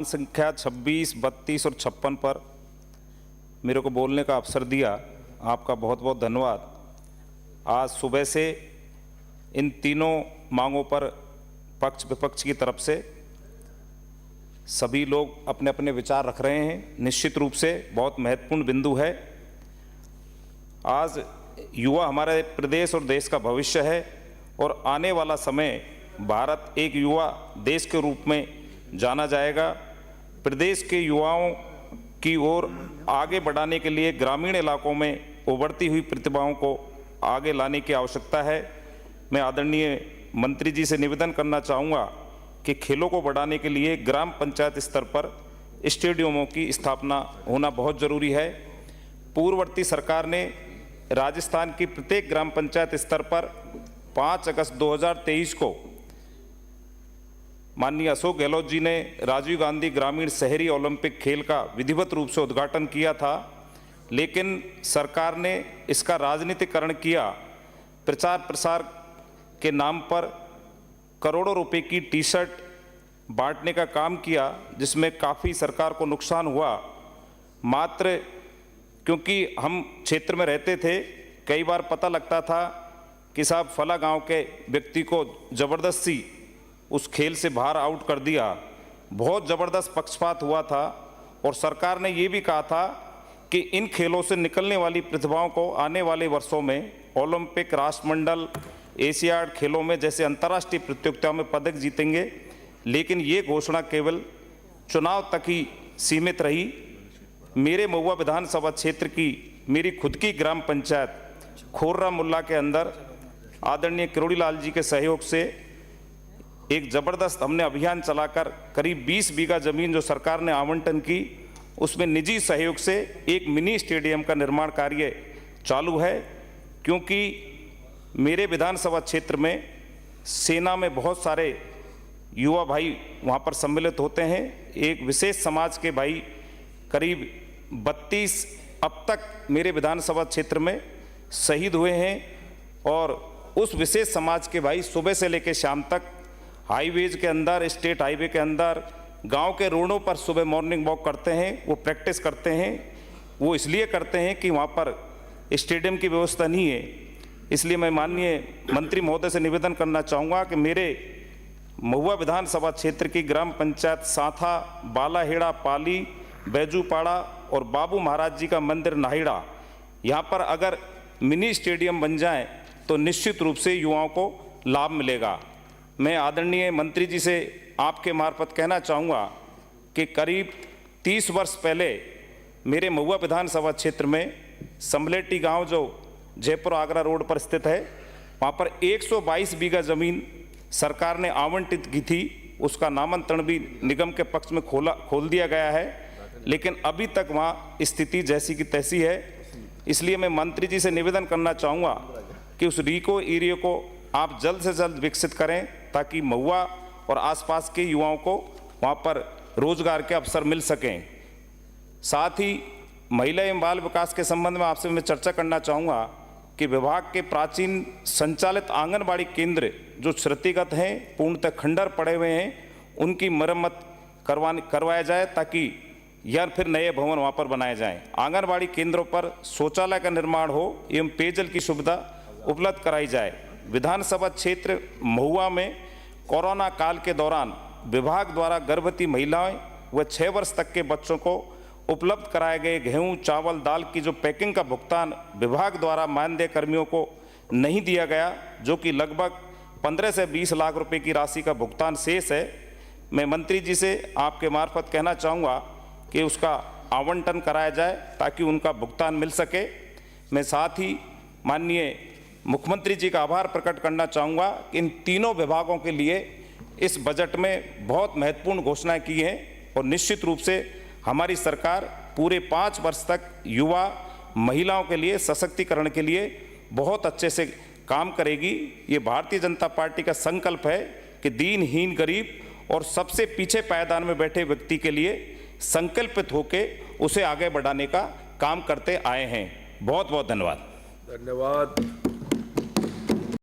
संख्या 26, 32 और 56 पर मेरे को बोलने का अवसर दिया, आपका बहुत बहुत धन्यवाद। आज सुबह से इन तीनों मांगों पर पक्ष विपक्ष की तरफ से सभी लोग अपने अपने विचार रख रहे हैं। निश्चित रूप से बहुत महत्वपूर्ण बिंदु है। आज युवा हमारे प्रदेश और देश का भविष्य है और आने वाला समय भारत एक युवा देश के रूप में जाना जाएगा। प्रदेश के युवाओं की ओर आगे बढ़ाने के लिए ग्रामीण इलाकों में उभरती हुई प्रतिभाओं को आगे लाने की आवश्यकता है। मैं आदरणीय मंत्री जी से निवेदन करना चाहूँगा कि खेलों को बढ़ाने के लिए ग्राम पंचायत स्तर पर स्टेडियमों की स्थापना होना बहुत ज़रूरी है। पूर्ववर्ती सरकार ने राजस्थान की प्रत्येक ग्राम पंचायत स्तर पर 5 अगस्त 2023 को माननीय अशोक गहलोत जी ने राजीव गांधी ग्रामीण शहरी ओलंपिक खेल का विधिवत रूप से उद्घाटन किया था, लेकिन सरकार ने इसका राजनीतिकरण किया। प्रचार प्रसार के नाम पर करोड़ों रुपए की टी शर्ट बांटने का काम किया, जिसमें काफ़ी सरकार को नुकसान हुआ। मात्र क्योंकि हम क्षेत्र में रहते थे, कई बार पता लगता था कि साहब फला गांव के व्यक्ति को ज़बरदस्ती उस खेल से बाहर आउट कर दिया। बहुत ज़बरदस्त पक्षपात हुआ था और सरकार ने ये भी कहा था कि इन खेलों से निकलने वाली प्रतिभाओं को आने वाले वर्षों में ओलंपिक, राष्ट्रमंडल, एशियाड खेलों में जैसे अंतर्राष्ट्रीय प्रतियोगिताओं में पदक जीतेंगे। लेकिन ये घोषणा केवल चुनाव तक ही सीमित रही। मेरे महुआ विधानसभा क्षेत्र की मेरी खुद की ग्राम पंचायत खोर्रा मुल्ला के अंदर आदरणीय किरोड़ी लाल जी के सहयोग से एक ज़बरदस्त हमने अभियान चलाकर करीब 20 बीघा ज़मीन जो सरकार ने आवंटन की, उसमें निजी सहयोग से एक मिनी स्टेडियम का निर्माण कार्य चालू है। क्योंकि मेरे विधानसभा क्षेत्र में सेना में बहुत सारे युवा भाई वहाँ पर सम्मिलित होते हैं। एक विशेष समाज के भाई करीब 32 अब तक मेरे विधानसभा क्षेत्र में शहीद हुए हैं और उस विशेष समाज के भाई सुबह से लेकर शाम तक हाईवेज के अंदर, स्टेट हाईवे के अंदर, गांव के रोडों पर सुबह मॉर्निंग वॉक करते हैं। वो प्रैक्टिस करते हैं। वो इसलिए करते हैं कि वहाँ पर स्टेडियम की व्यवस्था नहीं है। इसलिए मैं माननीय मंत्री महोदय से निवेदन करना चाहूँगा कि मेरे महुआ विधानसभा क्षेत्र की ग्राम पंचायत साथा, बालाहेड़ा, पाली, बैजूपाड़ा और बाबू महाराज जी का मंदिर नाहिड़ा, यहाँ पर अगर मिनी स्टेडियम बन जाए तो निश्चित रूप से युवाओं को लाभ मिलेगा। मैं आदरणीय मंत्री जी से आपके मार्फत कहना चाहूँगा कि करीब 30 वर्ष पहले मेरे महुआ विधानसभा क्षेत्र में समलेटी गांव जो जयपुर आगरा रोड पर स्थित है, वहाँ पर 122 बीघा ज़मीन सरकार ने आवंटित की थी। उसका नामांतरण भी निगम के पक्ष में खोल दिया गया है, लेकिन अभी तक वहाँ स्थिति जैसी की तैसी है। इसलिए मैं मंत्री जी से निवेदन करना चाहूँगा कि उस रीको एरिया को आप जल्द से जल्द विकसित करें, ताकि महुआ और आसपास के युवाओं को वहाँ पर रोजगार के अवसर मिल सकें। साथ ही महिला एवं बाल विकास के संबंध में आपसे मैं चर्चा करना चाहूँगा कि विभाग के प्राचीन संचालित आंगनबाड़ी केंद्र जो क्षतिगत हैं, पूर्णतः खंडर पड़े हुए हैं, उनकी मरम्मत करवाया जाए ताकि या फिर नए भवन वहाँ पर बनाए जाएँ। आंगनबाड़ी केंद्रों पर शौचालय का निर्माण हो एवं पेयजल की सुविधा उपलब्ध कराई जाए। विधानसभा क्षेत्र महुआ में कोरोना काल के दौरान विभाग द्वारा गर्भवती महिलाएं व 6 वर्ष तक के बच्चों को उपलब्ध कराए गए गेहूं, चावल, दाल की जो पैकिंग का भुगतान विभाग द्वारा मानदेय कर्मियों को नहीं दिया गया, जो कि लगभग 15 से 20 लाख रुपए की राशि का भुगतान शेष है। मैं मंत्री जी से आपके मार्फत कहना चाहूँगा कि उसका आवंटन कराया जाए ताकि उनका भुगतान मिल सके। मैं साथ ही माननीय मुख्यमंत्री जी का आभार प्रकट करना चाहूँगा कि इन तीनों विभागों के लिए इस बजट में बहुत महत्वपूर्ण घोषणाएं की हैं और निश्चित रूप से हमारी सरकार पूरे 5 वर्ष तक युवा महिलाओं के लिए सशक्तिकरण के लिए बहुत अच्छे से काम करेगी। ये भारतीय जनता पार्टी का संकल्प है कि दीनहीन, गरीब और सबसे पीछे पायदान में बैठे व्यक्ति के लिए संकल्पित होकर उसे आगे बढ़ाने का काम करते आए हैं। बहुत बहुत धन्यवाद। धन्यवाद।